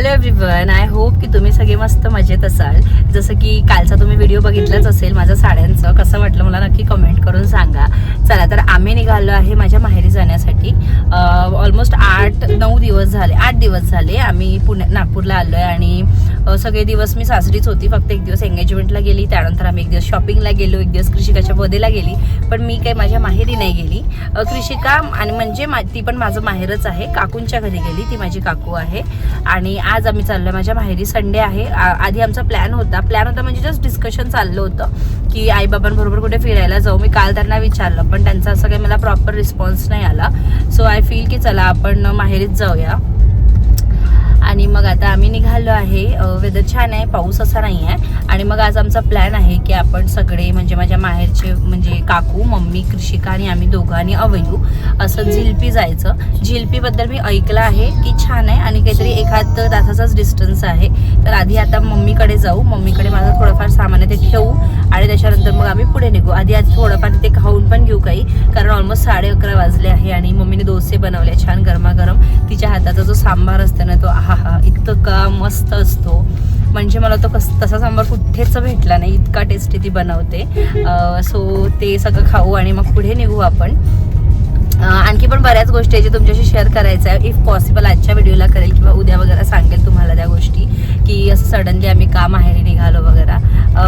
Hello everyone, I hope की तुम्ही सगळे मस्त मजेत असाल. जसं की कालचा तुम्ही व्हिडिओ बघितलाच असेल माझ्या साड्यांचं. कसं वाटलं मला नक्की कमेंट करून सांगा. चला तर आम्ही निघालो आहे माझ्या माहेरी जाण्यासाठी. ऑलमोस्ट 8-9 दिवस झाले, 8 दिवस झाले आम्ही नागपूरला आलो आहे. आणि सगळे दिवस मी सासरीच होती. फक्त एक दिवस एंगेजमेंटला गेली, त्यानंतर आम्ही एक दिवस शॉपिंगला गेलो, एक दिवस कृषिकाच्या बर्थडेला गेली. पण मी काही माझ्या माहेरी नाही गेली. कृषिका आणि म्हणजे ती पण माझं माहेरच आहे. काकूंच्या घरी गेली, ती माझी काकू आहे. आणि आज आम्ही चाललोय माझ्या माहेरी. संडे आहे. आधी आमचा प्लॅन होता म्हणजे जस्ट डिस्कशन चाललं होतं की आईबाबांबरोबर कुठे फिरायला जाऊ. मी काल त्यांना विचारलं पण त्यांचा असं काही मला प्रॉपर रिस्पॉन्स नाही आला. सो आय फील की चला आपण माहेरीच जाऊया. आणि मग आता आम्ही निघालो आहे. वेदर छान आहे, पाऊस असा नाही आहे. आणि मग आज आमचा प्लॅन आहे की आपण सगळे म्हणजे माझ्या माहेरचे म्हणजे काकू, मम्मी, कृषिका आणि आम्ही दोघं आणि अवयू असं झिलपी जायचं. झिलपीबद्दल मी ऐकलं आहे की छान आहे आणि काहीतरी 1-8 तासाचाच डिस्टन्स आहे. तर आधी आता मम्मीकडे जाऊ, मम्मीकडे माझं थोडंफार सामान आहे ते ठेवू आणि त्याच्यानंतर मग आम्ही पुढे निघू. आधी थोडंफार तिथे खाऊन पण घेऊ काही, कारण ऑलमोस्ट 11:30 वाजले आहे. आणि मम्मीने डोसे बनवले छान गरमागरम. तिच्या हाताचा जो सांबार असतो ना तो आहा इतका मस्त असतो. म्हणजे मला तो तसा सांबार कुठेच भेटला नाही, इतका टेस्टी ती बनवते. सो ते सगळं खाऊ आणि मग पुढे निघू आपण. आणखी पण बऱ्याच गोष्टी आहे जे तुमच्याशी शेअर करायचं आहे. इफ पॉसिबल आजच्या व्हिडिओला करेल किंवा उद्या वगैरे सांगेल तुम्हाला त्या गोष्टी की असं सडनली आम्ही का माहेरी निघालो वगैरे.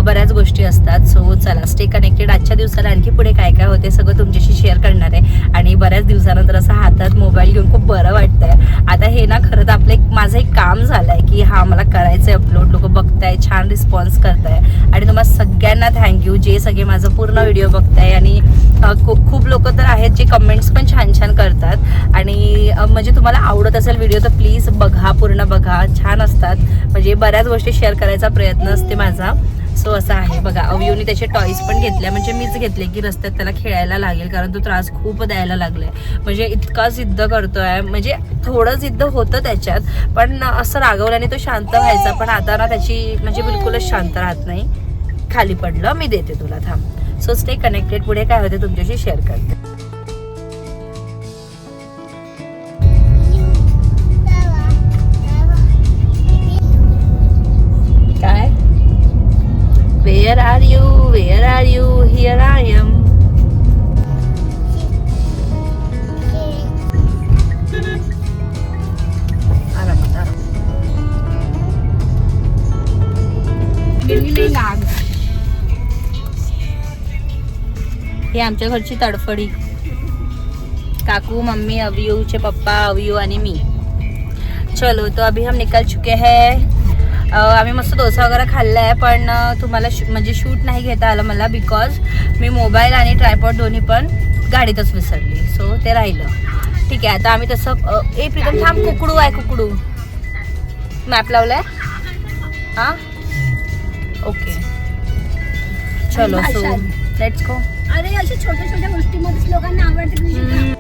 बऱ्याच गोष्टी असतात. सो चला स्टे कनेक्टेड. आजच्या दिवसाला आणखी पुढे काय काय होते सगळं तुमच्याशी शेअर करणार आहे. आणि बऱ्याच दिवसानंतर असं हातात मोबाईल घेऊन खूप बरं वाटतंय. आता हे ना खरं तर आपलं माझं एक काम झालं आहे की हा मला करायचं आहे अपलोड. लोक बघताय, छान रिस्पॉन्स करताय आणि तुम्हाला सगळ्यांना थँक्यू जे सगळे माझं पूर्ण व्हिडिओ बघताय. आणि खूप लोक तर आहेत जे कमेंट्स पण छान छान करतात. आणि म्हणजे तुम्हाला आवडत असेल व्हिडिओ तर प्लीज बघा, पूर्ण बघा, छान असतात. म्हणजे बऱ्याच गोष्टी शेअर करायचा प्रयत्न असते माझा. सो असं आहे बघा. अवयूने त्याचे टॉईज पण घेतल्या, म्हणजे मीच घेतले की रस्त्यात त्याला खेळायला लागेल, कारण तो त्रास खूप द्यायला लागलाय. म्हणजे इतका जिद्द करतोय, म्हणजे थोडं जिद्द होतं त्याच्यात, पण असं रागवल्याने तो शांत व्हायचा. पण आता ना त्याची म्हणजे बिलकुलच शांत राहत नाही. खाली पडलं, मी देते तुला, थांब. So stay connected. पुढे काय होते तुमच्याशी शेअर करते. काय? Where are you? Where are you? Here I am. आरामात, आरामात. हे आमच्या घरची तडफडी. काकू, मम्मी, अवयूचे पप्पा, अवयू आणि मी. चलो तो अभी हम निकल चुके हैं. आम्ही मस्त डोसा वगैरे खाल्ला आहे. पण तुम्हाला म्हणजे शूट नाही घेता आलं मला, बिकॉज मी मोबाईल आणि ट्रायपॉड दोन्ही पण गाडीतच विसरली. सो ते राहिलं. ठीक आहे, आता आम्ही तसं प्रीतम थांब, कुकडू आहे, कुकडू. मॅप लावलाय. हां ओके चलो. So let's go. अरे अशा छोट्या छोट्या गोष्टीमध्येच लोकांना आवडते.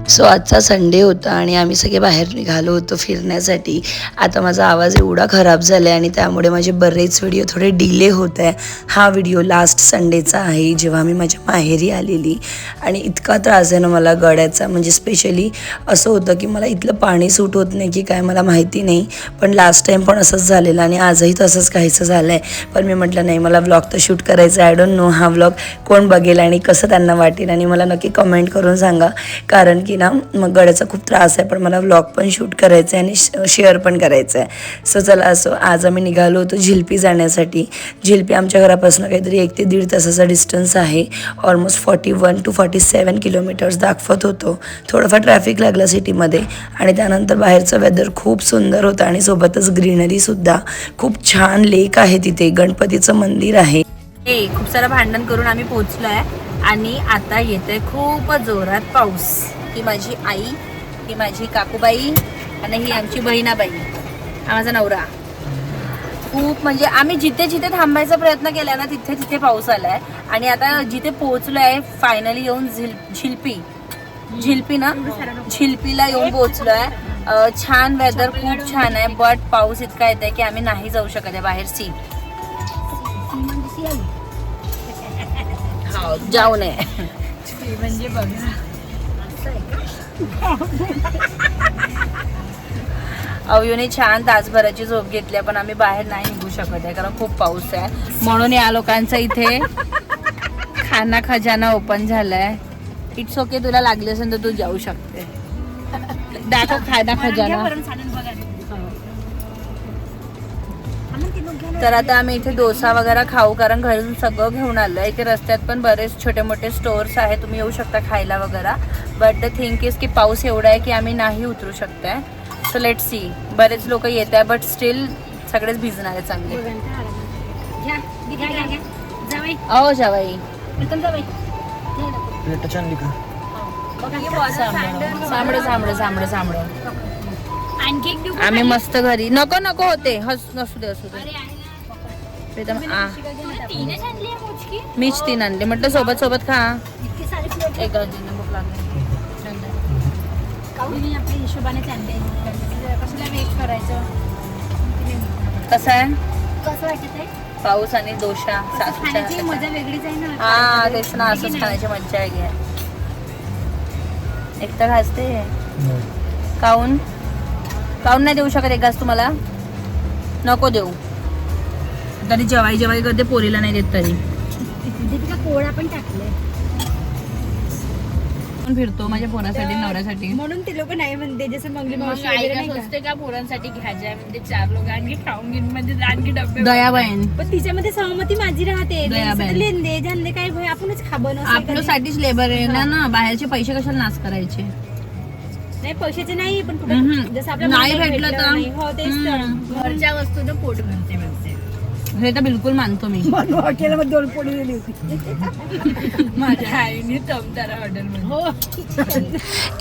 सो आजचा संडे होता आणि आम्ही सगळे बाहेर निघालो होतो फिरण्यासाठी. आता माझा आवाज एवढा खराब झाला आहे आणि त्यामुळे माझे बरेच व्हिडिओ थोडे डिले होत आहे. हा व्हिडिओ लास्ट संडेचा आहे जेव्हा मी माझ्या माहेरी आलेली. आणि इतका त्रास आहे ना मला गळ्याचा, म्हणजे स्पेशली असं होतं की मला इथलं पाणी सूट होत नाही की काय मला माहिती नाही. पण लास्ट टाईम पण असंच झालेलं आणि आजही तसंच काहीचं झालं आहे. पण मी म्हटलं नाही, मला व्लॉग तर शूट करायचा. आय डोंट नो हा व्लॉग कोण बघेल आणि कसं त्यांना वाटेल. आणि मला नक्की कमेंट करून सांगा, कारण की ना मग गळ्याचा खूप त्रास आहे. पण मला व्लॉग पण शूट करायचं आहे आणि शेअर पण करायचं आहे. सो चला, असो आज आम्ही निघालो होतो झिलपी जाण्यासाठी. झिलपी आमच्या घरापासून काहीतरी 1 ते 1.5 तासाचा डिस्टन्स आहे. ऑलमोस्ट 41 to 47 किलोमीटर्स दाखवत होतो. थोडंफार ट्रॅफिक लागलं सिटीमध्ये. आणि त्यानंतर बाहेरचं वेदर खूप सुंदर होतं आणि सोबतच ग्रीनरीसुद्धा. खूप छान लेक आहे तिथे, गणपतीचं मंदिर आहे. खूप सारं भांडण करून आम्ही पोहोचलो आहे आणि आता येतोय खूप जोरात पाऊस. ही माझी आई, ही माझी काकूबाई आणि ही आमची बहिणाबाई, हा माझा नवरा. खूप म्हणजे आम्ही जिथे जिथे थांबायचा प्रयत्न केला ना तिथे तिथे पाऊस आलाय. आणि आता जिथे पोहोचलो आहे फायनली येऊन झिलपी ना, झिलपीला येऊन पोहोचलो आहे. छान वेदर, खूप छान आहे. बट पाऊस इतका येत आहे की आम्ही नाही जाऊ शकत आहे बाहेर. जाऊ नये म्हणजे बघा असं आहे का? अवयूने छान तासभराची झोप घेतली आहे, पण आम्ही बाहेर नाही निघू शकत आहे कारण खूप पाऊस आहे. म्हणून या लोकांचा इथे खाना खजाना ओपन झालाय. इट्स ओके, तुला लागली असेल तर तू जाऊ शकते. दाखव खाना खजाना. तर आता आम्ही इथे डोसा वगैरे खाऊ कारण घरून सगळं घेऊन आलोय. इथे रस्त्यात पण बरेच छोटे मोठे स्टोर्स आहे, तुम्ही येऊ शकता खायला वगैरे. बट द थिंक इज की पाऊस एवढा आहे की आम्ही नाही उतरू शकताय. So let see. बरेच लोक येत आहे बट स्टील सगळेच भिजणार आहे चांगले. अहो जावाई सामडं सामडं सामडं सामडं. आणखी एक देऊ का? आम्ही मस्त घरी नको नको होते असू दे असू दे. प्रीतम तीनच आणली आहे मोजकी. मीच 3 आणले म्हटलं सोबत सोबत खा. इतके सारे प्लेट एक गंजीने भूक लागली. काऊनी आपल्या हिशोबाने आणले. कशाला वेट करायचं? कसं आहे कसं वाटत आहे? पाऊस आणि डोसा खाण्याची सासूच्या मजा वेगळीच आहे ना. हा तेच ना, असंच खाण्याची मज्जा आहे घ्या. एक तर घासते काऊन काऊन नाही देऊ शकत एक घास तुम्हाला? नको देऊ. तरी जेवाई जेवाई करते, पोरीला नाही देत तरी. दीपिका कोळा पण टाकले फिरतो माझ्या पोरासाठी नवऱ्यासाठी. म्हणून ते लोक नाही म्हणते जसं मंगली मावशी वगैरे नाही का? का पोरांसाठी घ्यायच्या म्हणजे 4 लोक आणखी खाऊन घेऊन म्हणजे आणखी डबे. दयाबाईन पण तिच्यामध्ये सहमती माझी राहते. दयाबाई. लेंदे जानले काय भय आपणच खा बनव. आपल्यासाठीच लेबर आहे ना, बाहेरचे पैसे कशाला नाश करायचे. नाही पैशाचे नाही पण हम्म. कुठे जसं आपल्या नाही मनाला भेटलं तर? नाही. हो तेच तर. घरच्या वस्तूनं पोट भरते म्हणते. हे तर बिलकुल मानतो मी. हॉटेलमध्ये 2 पोळी दिली होती माझ्या आईने तमतारा हॉटेलमध्ये. हो.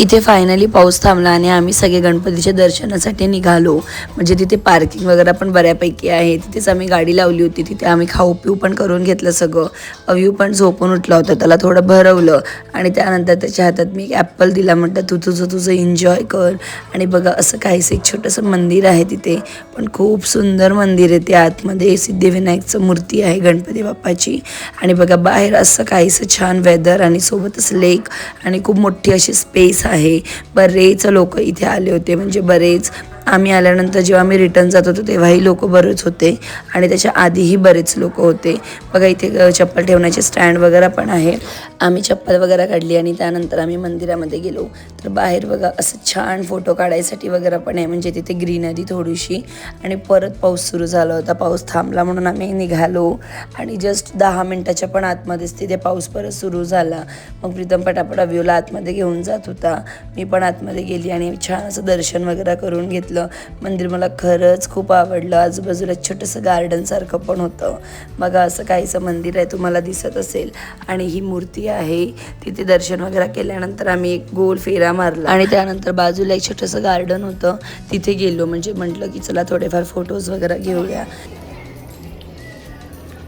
इथे फायनली पाऊस थांबला आणि आम्ही सगळे गणपतीच्या दर्शनासाठी निघालो. म्हणजे तिथे पार्किंग वगैरे पण बऱ्यापैकी आहे. तिथेच आम्ही गाडी लावली होती. तिथे आम्ही खाऊ पिऊ पण करून घेतलं सगळं. अव्यू पण झोपून उठला होता, त्याला थोडं भरवलं आणि त्यानंतर त्याच्या हातात मी एक ॲपल दिला. म्हटलं तू तुझं एन्जॉय कर. आणि बघा असं काहीच एक छोटंसं मंदिर आहे तिथे, पण खूप सुंदर मंदिर आहे. ते आतमध्ये सिद्धिविनायकचं मूर्ती आहे गणपती बाप्पाची. आणि बघा बाहेर असं काहीसं छान वेदर आणि सोबतच लेक आणि खूप मोठी अशी स्पेस आहे. बरेच लोक इथे आले होते, म्हणजे बरेच. आम्ही आल्यानंतर जेव्हा आम्ही रिटर्न जात होतो तेव्हाही लोक बरेच होते आणि त्याच्या आधीही बरेच लोक होते. बघा इथे चप्पल ठेवण्याचे स्टँड वगैरे पण आहे. आम्ही चप्पल वगैरे काढली आणि त्यानंतर आम्ही मंदिरामध्ये गेलो. तर बाहेर बघा असं छान फोटो काढायसाठी वगैरे पण आहे, म्हणजे तिथे ग्रीनरी थोडीशी. आणि परत पाऊस सुरू झाला होता. पाऊस थांबला म्हणून आम्ही निघालो आणि जस्ट 10 मिनिटाच्या पण आतमध्येच तिथे पाऊस परत सुरू झाला. मग प्रीतम पटापट अव्यूला आतमध्ये घेऊन जात होता. मी पण आतमध्ये गेली आणि छान असं दर्शन वगैरे करून घेतलं. मंदिर मला खरंच खूप आवडलं. आजूबाजूला छोटंसं गार्डन सारखं पण होतं. बघा असं काहीसं मंदिर आहे, तुम्हाला दिसत असेल. आणि ही मूर्ती आहे. तिथे दर्शन वगैरे केल्यानंतर आम्ही एक गोल फेरा मारला आणि त्यानंतर बाजूला एक छोटंसं गार्डन होतं, तिथे गेलो. म्हणजे म्हटलं की चला थोडेफार फोटोज वगैरे घेऊया.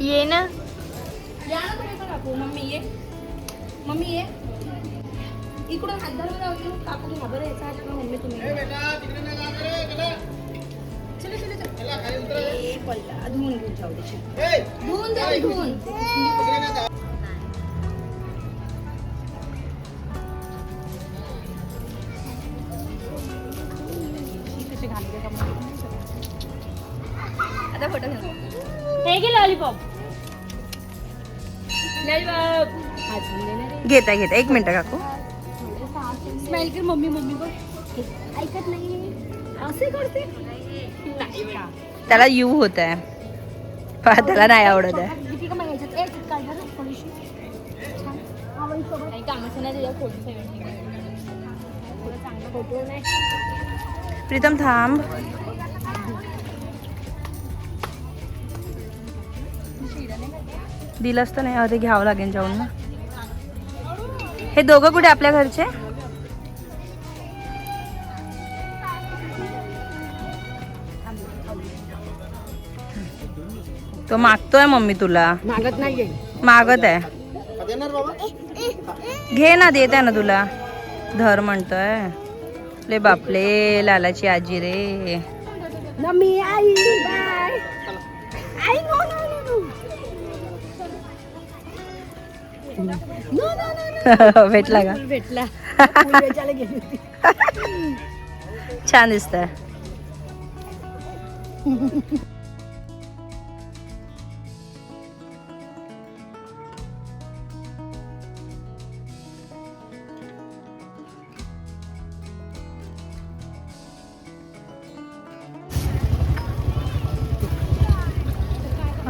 ये ना मम्मी ये इकडून हात धरून राहू. काकू घाबर यायचा हात का मम्मी तुम्ही? चलो चलो चलो. ए पडला धुवून घेऊन ठेवते. धुवून दे धुवून. आता फोटो घेऊ. हे घे लॉलीपॉप. लॉलीपॉप घेता 1 मिनिट काकू. स्माइल कर मम्मी मम्मी बघ. ऐकत नाही असे करते. त्याला यू होत आहे, त्याला नाही आवडत आहे. दीपिका मग याच्यात एक काढ बरं थोडीशी. छान आवडीसोबत काही कामाचं नाही तुझ्या फोटो थोडं चांगलं फोटो नाही. प्रीतम थांब. दिलंच तर नाही, अरे घ्यावं लागेल जाऊन ना. हे दोघं कुठे आपल्या घरचे? तो मागतोय मम्मी तुला. मागत नाहीये. मागत आहे. घे ना, देत आहे ना तुला. धर म्हणतोय. ले बापले लालाची आजी रे. मम्मी आई बाय. आई नो नो नो नो. भेटला का? भेटला. छान दिसतंय.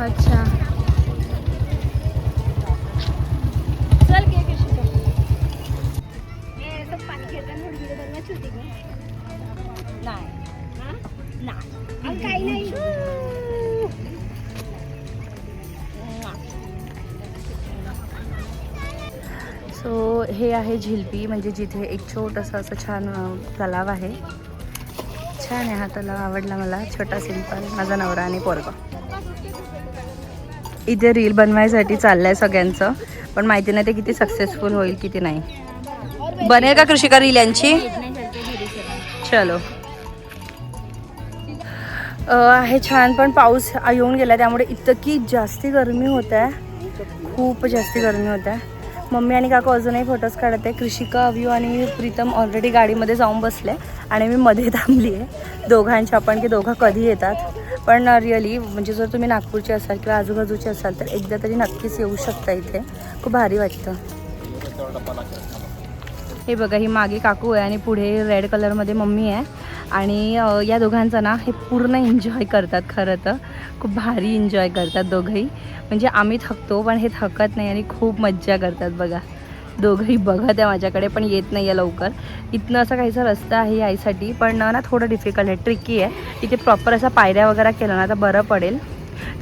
अच्छा चल घे कृषिका. हे पाणी घेताना व्हिडिओ बनवायची होती का? नाही काही नाही. सो हे आहे झिलपी, म्हणजे जिथे एक छोटंसं असं छान तलाव आहे. छान आहे हा तलाव, आवडला मला. छोटा सिंपल, माझा नवरा आणि पोरगा. इथे रील बनवायसाठी चाललंय सगळ्यांचं, पण माहिती नाही ते किती सक्सेसफुल होईल किती नाही. बनेल का कृषिका रील यांची? चलो. आहे छान, पण पाऊस येऊन गेला त्यामुळे इतकी जास्ती गरमी होत आहे, खूप जास्ती गरमी होत आहे. मम्मी आणि काका अजूनही फोटोज काढत आहे. कृषिका, अव्यू आणि प्रीतम ऑलरेडी गाडीमध्ये जाऊन बसले आणि मी मध्ये थांबली आहे दोघांच्या, पण की दोघं कधी येतात. पण रिअली म्हणजे जर तुम्ही नागपूरचे असाल किंवा आजूबाजूचे असाल तर एकदा तरी नक्कीच येऊ शकता. इथे खूप भारी वाटतं. हे बघा, ही मागे काकू आहे आणि पुढे रेड कलरमध्ये मम्मी आहे. आणि या दोघांचा ना हे पूर्ण एन्जॉय करतात. खरं तर खूप भारी एन्जॉय करतात दोघंही. म्हणजे आम्ही थकतो पण हे थकत नाही आणि खूप मज्जा करतात. बघा दोघंही बघत आहे माझ्याकडे, पण येत नाही आहे लवकर. इथनं असा काहीसा रस्ता आहे यायसाठी, पण ना थोडं डिफिकल्ट आहे, ट्रिकी आहे. इथे प्रॉपर असा पायऱ्या वगैरे केलं ना तर बरं पडेल.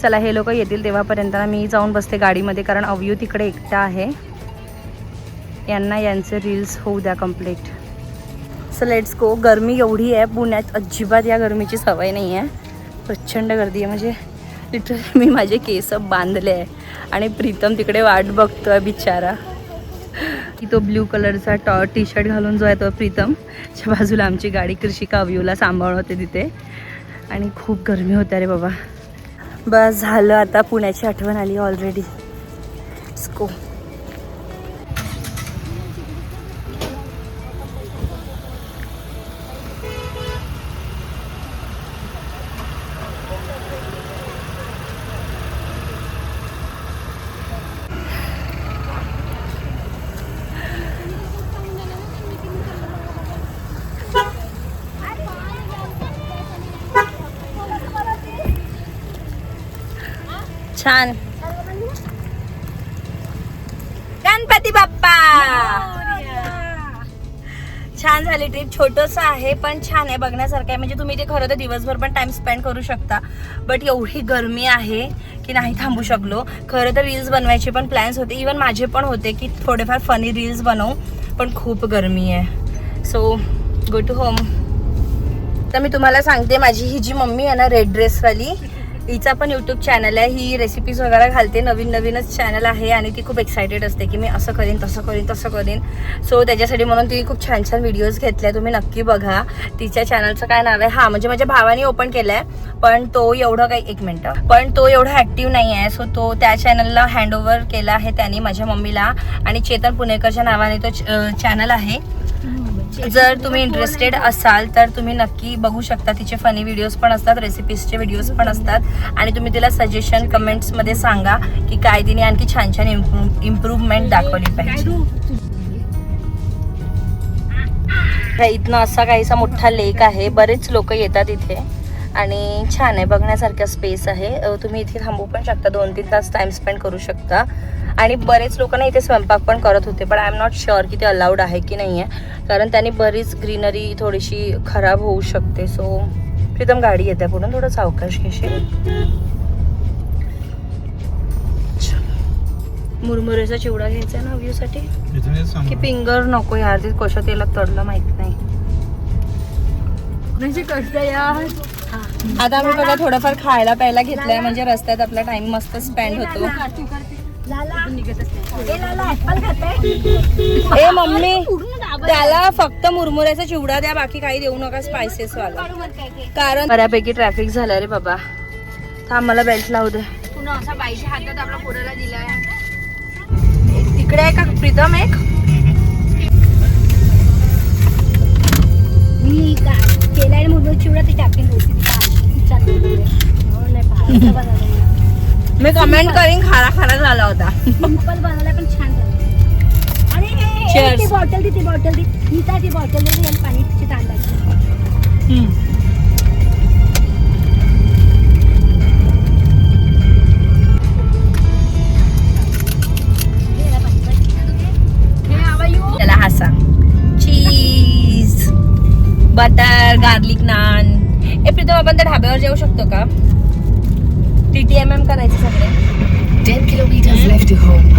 चला, हे लोक येतील तेव्हापर्यंत ना मी जाऊन बसते गाडीमध्ये, कारण अव्यू तिकडे एकटा आहे. यांना यांचे रील्स होऊ द्या कंप्लीट. So let's go. गरमी एवढी आहे, पुण्यात अजिबात या गरमीची सवय नाही आहे. प्रचंड गर्दी आहे, म्हणजे लिटरली मी माझे केस बांधले आहे आणि प्रीतम तिकडे वाट बघतोय बिचारा. की तो ब्ल्यू कलरचा टी शर्ट घालून जो आहे तो प्रीतमच्या बाजूला आमची गाडी कृषिका अव्यूला सांभाळवते तिथे. आणि खूप गरमी होते रे बाबा. बस झालं, आता पुण्याची आठवण आली ऑलरेडी. स्को. छान. गणपती बाप्पा. छान झाली ट्रिप. छोटंसं आहे पण छान आहे, बघण्यासारखं आहे. म्हणजे तुम्ही ते खरं तर दिवसभर पण टाइम स्पेंड करू शकता, बट एवढी गरमी आहे की नाही थांबू शकलो. खरं तर रील्स बनवायचे पण प्लॅन्स होते, इवन माझे पण होते की थोडेफार फनी रील्स बनवू, पण खूप गरमी आहे. So go to home. तर मी तुम्हाला सांगते, माझी ही जी मम्मी आहे ना रेड ड्रेसवाली, हिचा पण यूट्यूब चॅनल आहे. ही रेसिपीज वगैरे घालते, नवीनच चॅनल आहे आणि ती खूप एक्सायटेड असते की मी असं करीन तसं करीन. सो त्याच्यासाठी म्हणून ती खूप छान छान व्हिडिओज घेतल्या, तुम्ही नक्की बघा. तिच्या चॅनलचं काय नाव आहे, हां म्हणजे माझ्या भावाने ओपन केलं आहे, पण तो एवढं काही, एक मिनटं, पण तो एवढा ॲक्टिव्ह नाही आहे. सो तो त्या चॅनलला हँडओव्हर केला आहे त्यांनी माझ्या मम्मीला, आणि चेतन पुणेकरच्या नावाने तो चॅनल आहे. जर तुम्ही इंटरेस्टेड असाल तर तुम्ही नक्की बघू शकता. तिचे फनी व्हिडिओज पण असतात, रेसिपीजचे व्हिडिओज पण असतात, आणि तुम्ही तिला सजेशन कमेंट्समध्ये सांगा की काय तिने आणखी छान छान इम्प्रूव्हमेंट दाखवली पाहिजे. इथनं असा काहीसा मोठा लेक आहे, बरेच लोक येतात इथे आणि छान आहे, बघण्यासारखा स्पेस आहे. तुम्ही इथे थांबू पण शकता, 2-3 तास टाइम स्पेंड करू शकता. आणि बरेच लोक ना इथे स्वयंपाक पण करत होते, पण आय एम नॉट शुअर की ते अलाउड आहे की नाही आहे, कारण त्यांनी बरीच ग्रीनरी थोडीशी खराब होऊ शकते. सो प्रीतम गाडी येते पुढून, थोडं सावकाश घेशील. मुरमुरेचा चिवडा घ्यायचा ना व्ह्यूसाठी, की फिंगर नको यार, ते कशा तेलात तळलं माहित नाही. आता आम्ही बघा थोडंफार खायला प्यायला घेतलंय, म्हणजे रस्त्यात आपला टाइम मस्त स्पेंड होतो. ए मम्मी, त्याला फक्त मुरमुऱ्याचा चिवडा द्या, बाकी काही देऊ नका स्पायसेस वाला, कारण बऱ्यापैकी ट्रॅफिक झालं रे बाबा. थांब, मला बेल्ट लावू दे. पुन्हा असा बाईच्या हातात आपला पोराला दिलाय. तिकडे आहे का प्रीतम एक? मी केलाय मुलं चिवडा ते टाकतील मी कमेंट करीन खारा खारा झाला होता. सिंपल बनवलाय पण छान झालं. अरे Cheers. ती बॉटल ती बॉटल ती बॉटल दे आणि पाणीची तांब्याची. त्याला हा सांग. चीज, बटर, गार्लिक नान. प्रीतम आपण त्या ढाब्यावर जेवू शकतो का? TTMM करायचे सगळे. 10 kilometers left to home.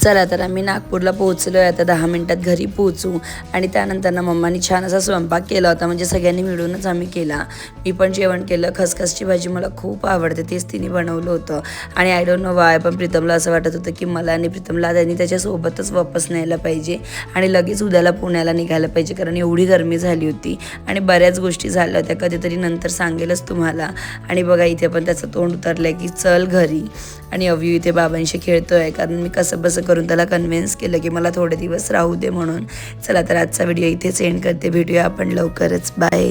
चला तर आम्ही नागपूरला पोहोचलो आहे. आता 10 मिनिटात घरी पोहोचू. आणि त्यानंतर ना मम्मानी छान असा स्वयंपाक केला होता, म्हणजे सगळ्यांनी मिळूनच आम्ही केला. मी पण जेवण केलं. खसखसची भाजी मला खूप आवडते, तेच तिने बनवलं होतं. आणि आय डोंट नो वाय, पण प्रीतमला असं वाटत होतं की मला आणि प्रीतमला त्यांनी त्याच्यासोबतच वापस न्यायला पाहिजे आणि लगेच उद्याला पुण्याला निघायला पाहिजे, कारण एवढी गरमी झाली होती आणि बऱ्याच गोष्टी झाल्या होत्या. कधीतरी नंतर सांगेलच तुम्हाला. आणि बघा इथे पण त्याचं तोंड उतरलंय की चल घरी. आणि अव्यू इथे बाबांशी खेळतोय, कारण मी कसं बसं करून त्याला कन्व्हिन्स केलं की मला थोडे दिवस राहू दे म्हणून. चला तर आजचा व्हिडिओ इथेच एंड करते. भेटूया आपण लवकरच. बाय.